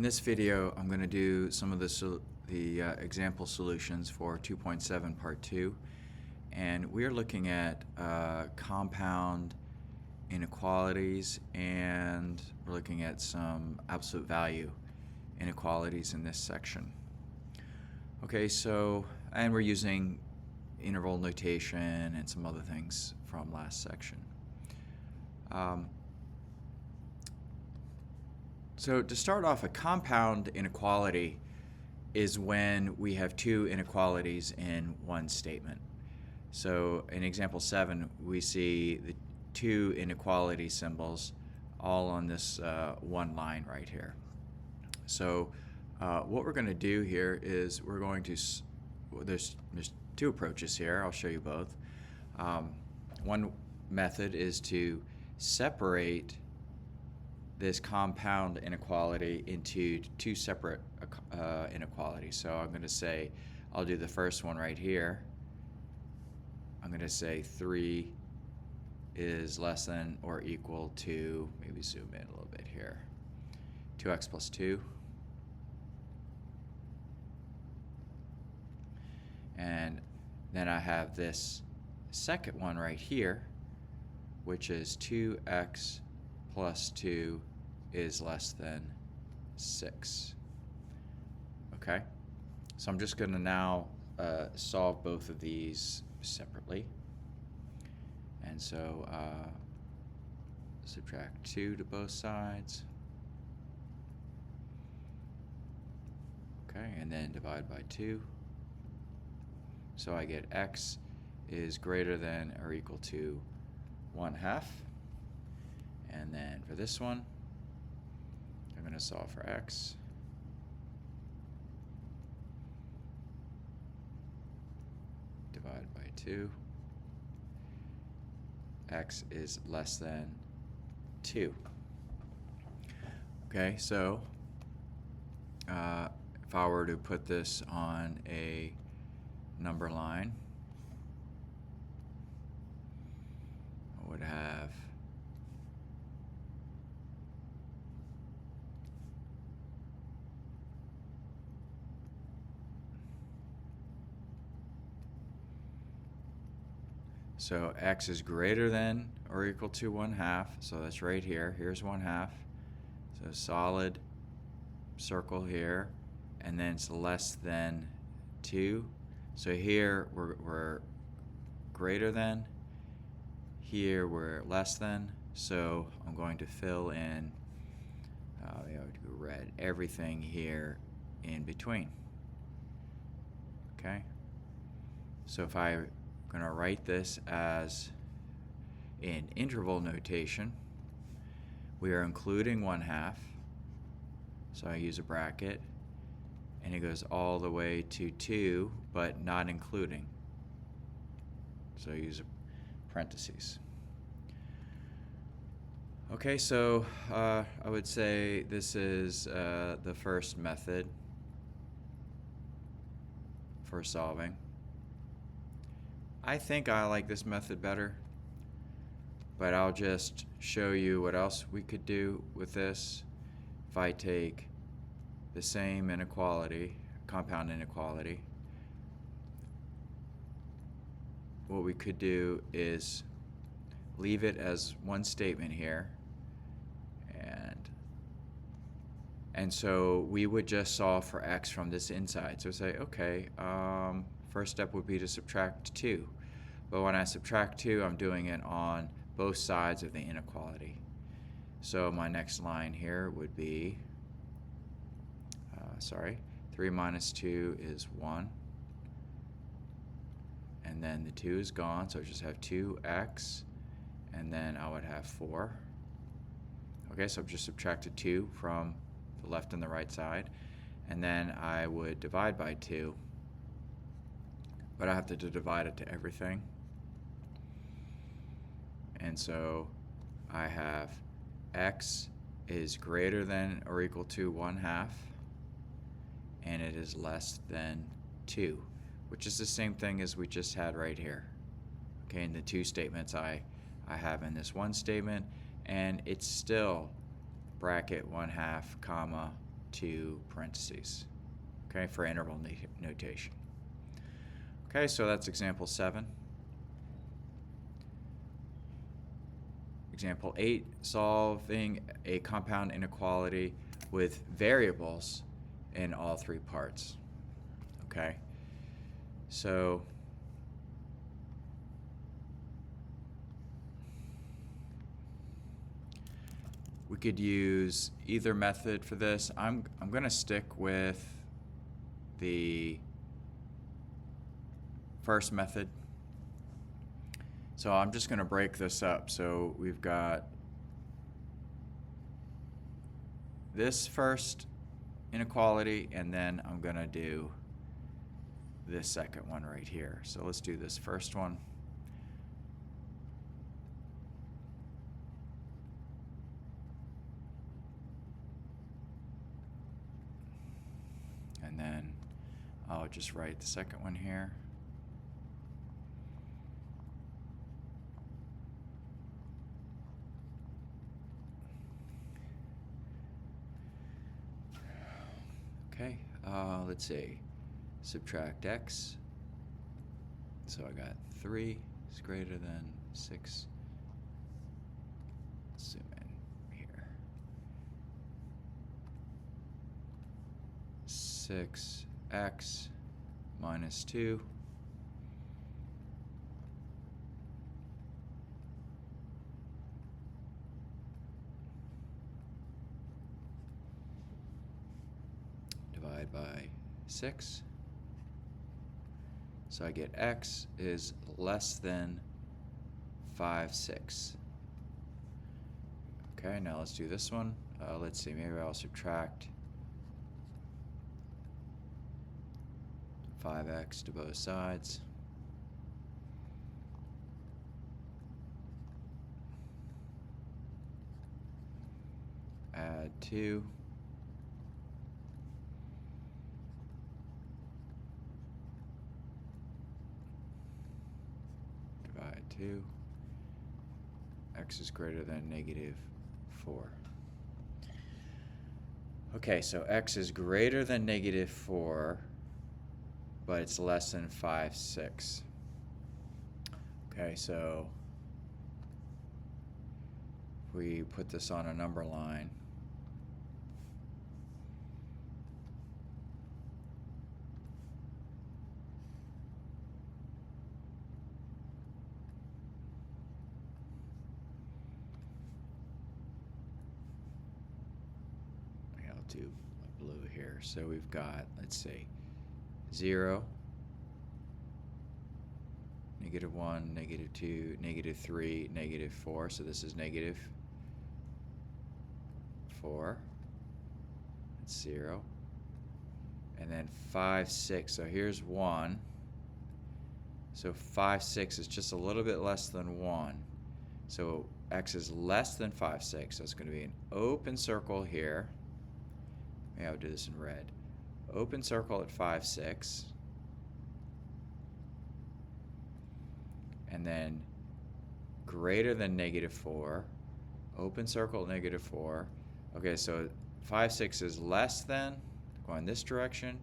this video, I'm going to do some of the example solutions for 2.7 Part 2. And we're looking at compound inequalities, and we're looking at some absolute value inequalities in this section. Okay, so, and we're using interval notation and some other things from last section. So to start off, a compound inequality is when we have two inequalities in one statement. So in example 7, we see the two inequality symbols all on this one line right here. So what we're going to do here is we're going to, there's two approaches here. I'll show you both. One method is to separate this compound inequality into two separate inequalities. So I'm going to say, I'll do the first one right here. I'm going to say 3 is less than or equal to, maybe zoom in a little bit here, 2x plus 2. And then I have this second one right here, which is 2x plus 2 is less than 6. Okay, so I'm just going to now solve both of these separately. And so subtract 2 to both sides. Okay, and then divide by 2. So I get x is greater than or equal to 1/2. And then for this one, I'm going to solve for x. Divide by 2. X is less than 2. Okay, so if I were to put this on a number line, I would have so x is greater than or equal to 1/2, so that's right here. Here's 1/2. So solid circle here, and then it's less than 2. So here we're greater than, here we're less than, so I'm going to fill in, do red, everything here in between. Okay, so if I'm going to write this as in interval notation, we are including 1/2, so I use a bracket, and it goes all the way to 2, but not including. So I use parentheses. Okay, so I would say this is the first method for solving. I think I like this method better, but I'll just show you what else we could do with this. If I take the same inequality, compound inequality, what we could do is leave it as one statement here, and so we would just solve for x from this inside. So say, okay, first step would be to subtract 2, but when I subtract 2, I'm doing it on both sides of the inequality. So my next line here would be 3 minus 2 is 1, and then the 2 is gone, so I just have 2x, and then I would have 4. Okay, so I've just subtracted 2 from the left and the right side, and then I would divide by 2, but I have to divide it to everything. And so I have x is greater than or equal to 1/2, and it is less than 2, which is the same thing as we just had right here. Okay, in the two statements I have in this one statement, and it's still bracket 1/2 comma two parentheses, okay, for interval notation. Okay, so that's example 7. Example 8, solving a compound inequality with variables in all three parts. Okay, so we could use either method for this. I'm going to stick with the first method. So I'm just going to break this up. So we've got this first inequality, and then I'm going to do this second one right here. So let's do this first one. And then I'll just write the second one here. Okay, let's see. Subtract x. So I got 3 is greater than 6. Zoom in here. 6x minus 2 divide by 6. So I get x is less than 5/6. Okay, now let's do this one. Let's see, maybe I'll subtract 5x to both sides. Add 2. Divide 2. X is greater than -4. Okay, so x is greater than -4, but it's less than 5/6. Okay, so if we put this on a number line, I'll do a blue here. So we've got, let's see, 0, -1, -2, -3, -4. So this is -4. That's 0. And then 5/6. So here's 1. So 5/6 is just a little bit less than 1. So x is less than 5/6. So it's going to be an open circle here. Maybe I'll do this in red. Open circle at 5/6. And then greater than -4. Open circle at -4. Okay, so 5/6 is less than, going this direction.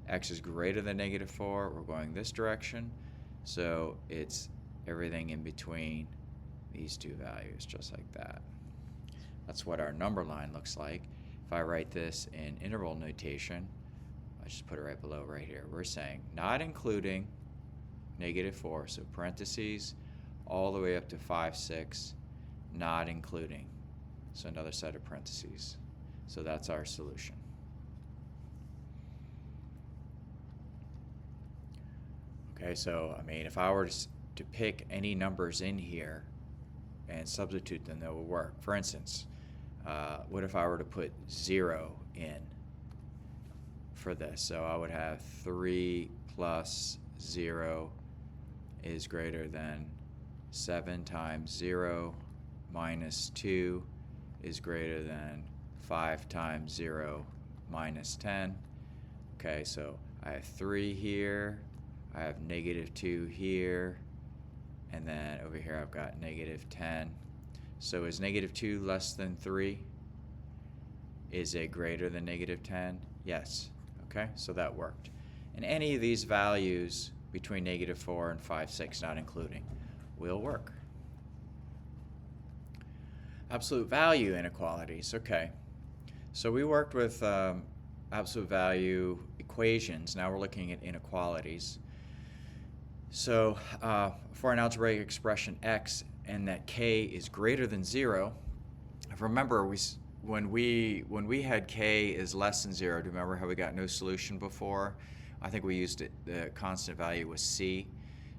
X is greater than -4. We're going this direction. So it's everything in between these two values, just like that. That's what our number line looks like. If I write this in interval notation, I just put it right below right here. We're saying not including -4, so parentheses all the way up to 5/6, not including. So another set of parentheses. So that's our solution. Okay, so I mean, if I were to pick any numbers in here and substitute them, that would work. For instance, what if I were to put 0 in for this? So I would have 3 plus 0 is greater than 7 times 0 minus 2 is greater than 5 times 0 minus 10. Okay, so I have 3 here, I have -2 here, and then over here I've got -10. So is -2 less than 3? Is it greater than negative 10? Yes. Okay, so that worked. And any of these values between negative 4 and 5, 6, not including, will work. Absolute value inequalities. Okay, so we worked with absolute value equations. Now we're looking at inequalities. So for an algebraic expression x and that k is greater than 0, remember when we had k is less than 0, do you remember how we got no solution before? I think we used it, the constant value was c.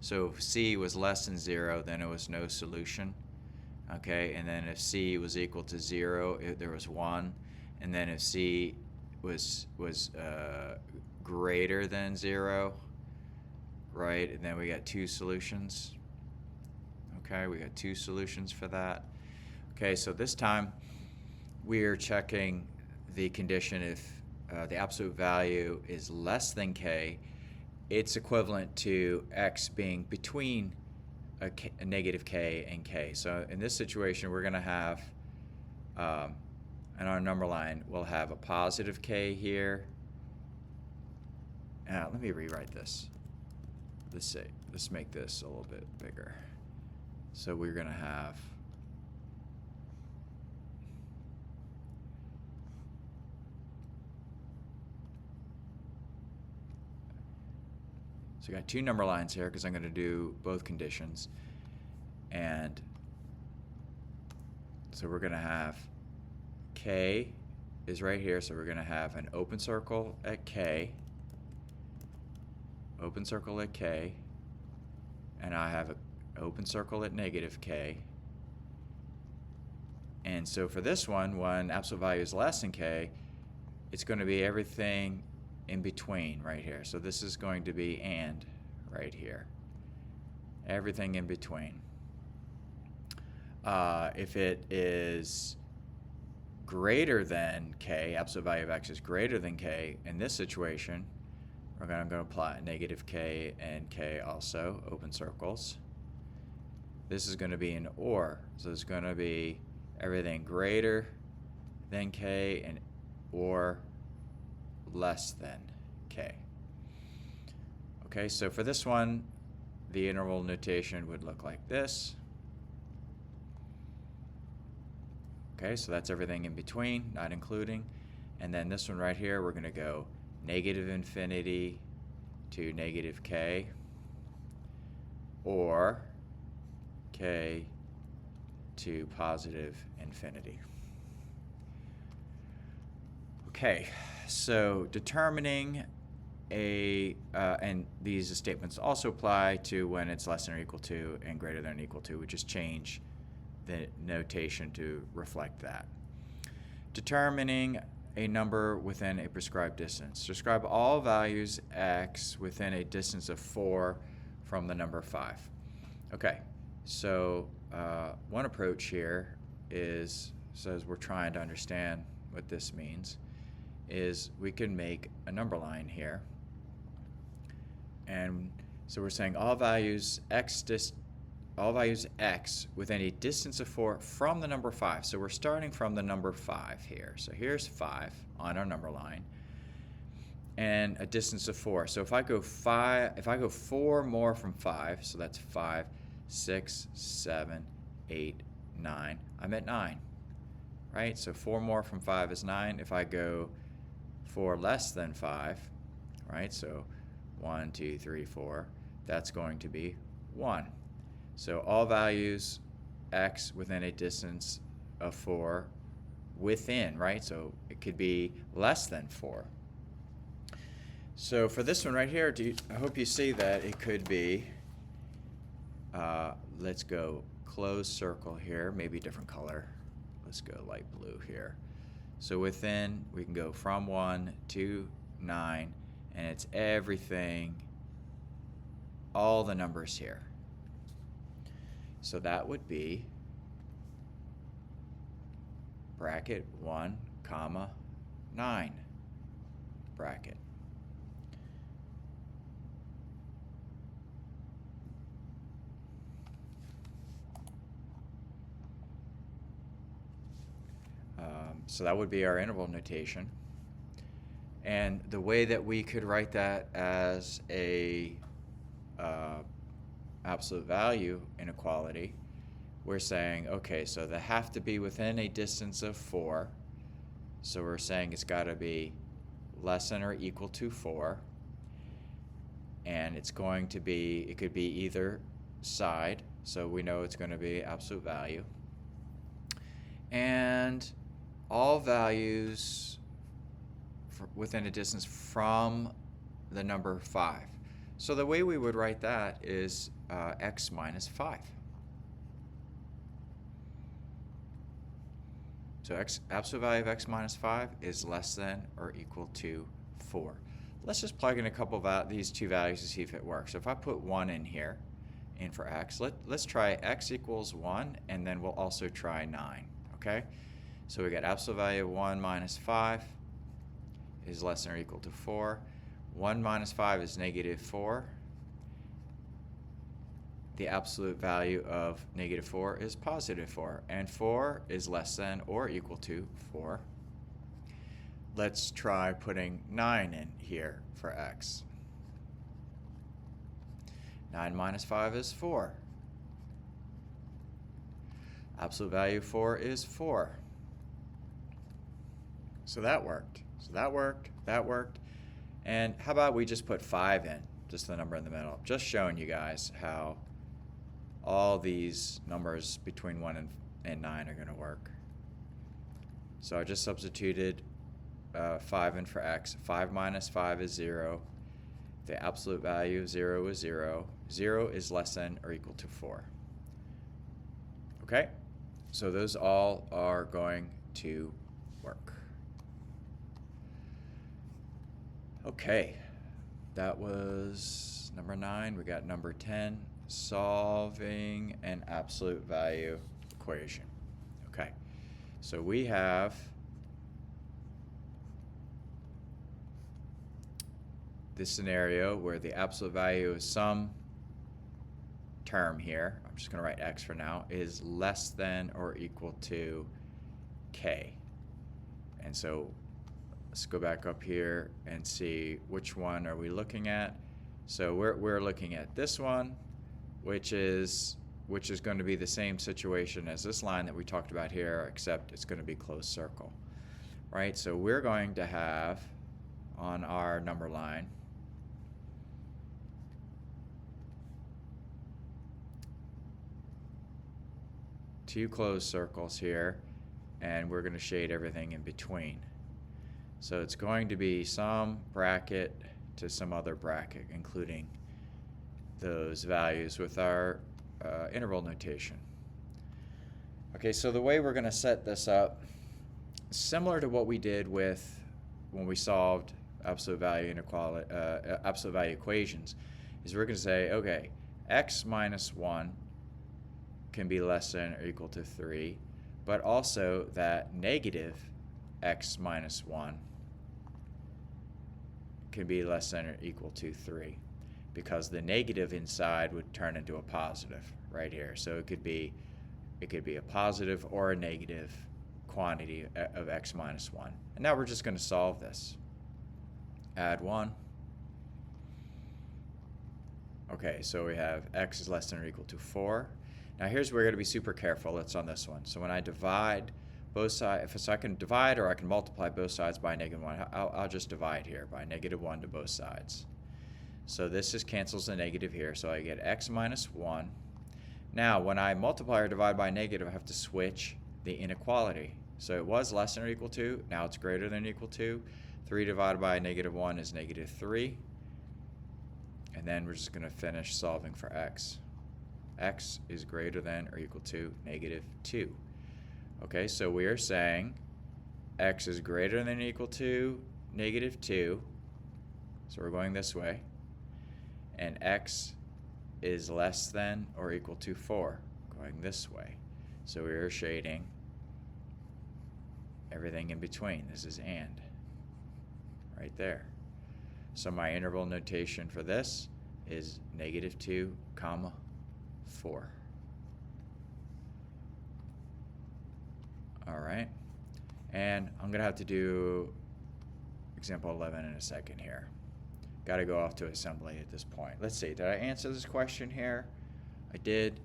So if c was less than 0, then it was no solution. Okay, and then if c was equal to 0, there was 1. And then if c was greater than 0, right, and then we got 2 solutions. Okay, we got 2 solutions for that. Okay, so this time we're checking the condition if the absolute value is less than k, it's equivalent to x being between a negative k and k. So in this situation, we're going to have, in our number line, we'll have a positive k here. Let me rewrite this. Let's make this a little bit bigger. So we're going to have so we got 2 number lines here because I'm going to do both conditions. And so we're going to have k is right here, so we're going to have an open circle at k, open circle at k, and I have an open circle at negative k. And so for this one, when absolute value is less than k, it's going to be everything in between right here. So this is going to be and right here. Everything in between. If it is greater than k, absolute value of x is greater than k, in this situation, we're going to apply negative k and k also, open circles. This is going to be an or, so it's going to be everything greater than k and or less than k. Okay, so for this one, the interval notation would look like this. Okay, so that's everything in between, not including. And then this one right here, we're going to go negative infinity to negative k, or k to positive infinity. Okay, so determining and these statements also apply to when it's less than or equal to and greater than or equal to. We just change the notation to reflect that. Determining a number within a prescribed distance. Describe all values x within a distance of 4 from the number 5. Okay, so one approach here says we're trying to understand what this means, is we can make a number line here. And so we're saying all values x within a distance of 4 from the number 5. So we're starting from the number 5 here. So here's 5 on our number line, and a distance of 4. So if I go 4 more from 5, so that's 5, 6, 7, 8, 9. I'm at 9, right? So 4 more from 5 is 9. If I go 4 less than 5, right? So 1, 2, 3, 4. That's going to be 1. So all values x within a distance of 4 within, right? So it could be less than 4. So for this one right here, I hope you see that it could be, let's go closed circle here, maybe a different color. Let's go light blue here. So within, we can go from 1 to 9, and it's everything, all the numbers here. So that would be bracket 1, comma, 9, bracket. So that would be our interval notation. And the way that we could write that as a absolute value inequality, we're saying, okay, so they have to be within a distance of 4. So we're saying it's got to be less than or equal to 4. And it's going to be, it could be either side. So we know it's going to be absolute value. And all values within a distance from the number 5. So the way we would write that is x minus 5. So absolute value of x minus 5 is less than or equal to 4. Let's just plug in a couple of these two values to see if it works. So if I put 1 in here, in for x, let's try x equals 1, and then we'll also try 9, okay? So we got absolute value of 1 minus 5 is less than or equal to 4. 1 minus 5 is negative 4. The absolute value of negative 4 is positive 4, and 4 is less than or equal to 4. Let's try putting 9 in here for x. 9 minus 5 is 4. Absolute value of 4 is 4. So that worked. So that worked, that worked. And how about we just put 5 in, just the number in the middle, just showing you guys how all these numbers between 1 and 9 are going to work. So I just substituted 5 in for x. 5 minus 5 is 0. The absolute value of 0 is 0. 0 is less than or equal to 4. Okay? So those all are going to work. Okay, that was number 9. We got number 10, solving an absolute value equation. Okay, so we have this scenario where the absolute value of some term here, I'm just going to write x for now, is less than or equal to k. And so let's go back up here and see which one are we looking at. So we're looking at this one, which is going to be the same situation as this line that we talked about here, except it's going to be closed circle, right? So we're going to have on our number line two closed circles here, and we're going to shade everything in between. So it's going to be some bracket to some other bracket, including those values with our interval notation. Okay, so the way we're going to set this up, similar to what we did with when we solved absolute value inequality, absolute value equations, is we're going to say, okay, x minus 1 can be less than or equal to 3, but also that negative x minus 1 can be less than or equal to 3, because the negative inside would turn into a positive right here. So it could be a positive or a negative quantity of x minus 1. And now we're just going to solve this. Add 1. Okay, so we have x is less than or equal to 4. Now here's where we're going to be super careful. It's on this one. So when I divide both sides, so I can divide or I can multiply both sides by negative 1. I'll just divide here by negative 1 to both sides. So this just cancels the negative here. So I get x minus 1. Now when I multiply or divide by negative, I have to switch the inequality. So it was less than or equal to. Now it's greater than or equal to. 3 divided by negative 1 is negative 3. And then we're just going to finish solving for x. X is greater than or equal to negative 2. Okay, so we are saying x is greater than or equal to negative 2. So we're going this way. And x is less than or equal to 4, going this way. So we are shading everything in between. This is and, right there. So my interval notation for this is negative 2, comma 4. All right. And I'm going to have to do example 11 in a second here. Got to go off to assembly at this point. Let's see, did I answer this question here? I did.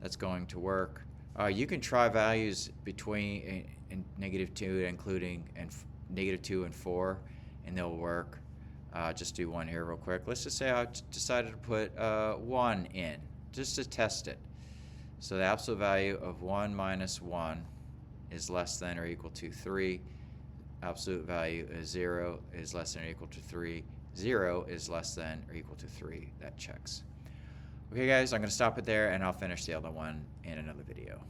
That's going to work. You can try values between -2 including and -2 and 4, and they'll work. Just do one here real quick. Let's just say I decided to put 1 in, just to test it. So the absolute value of 1 minus 1 is less than or equal to 3. Absolute value is 0 is less than or equal to 3. 0 is less than or equal to 3. That checks. Okay guys, I'm going to stop it there and I'll finish the other one in another video.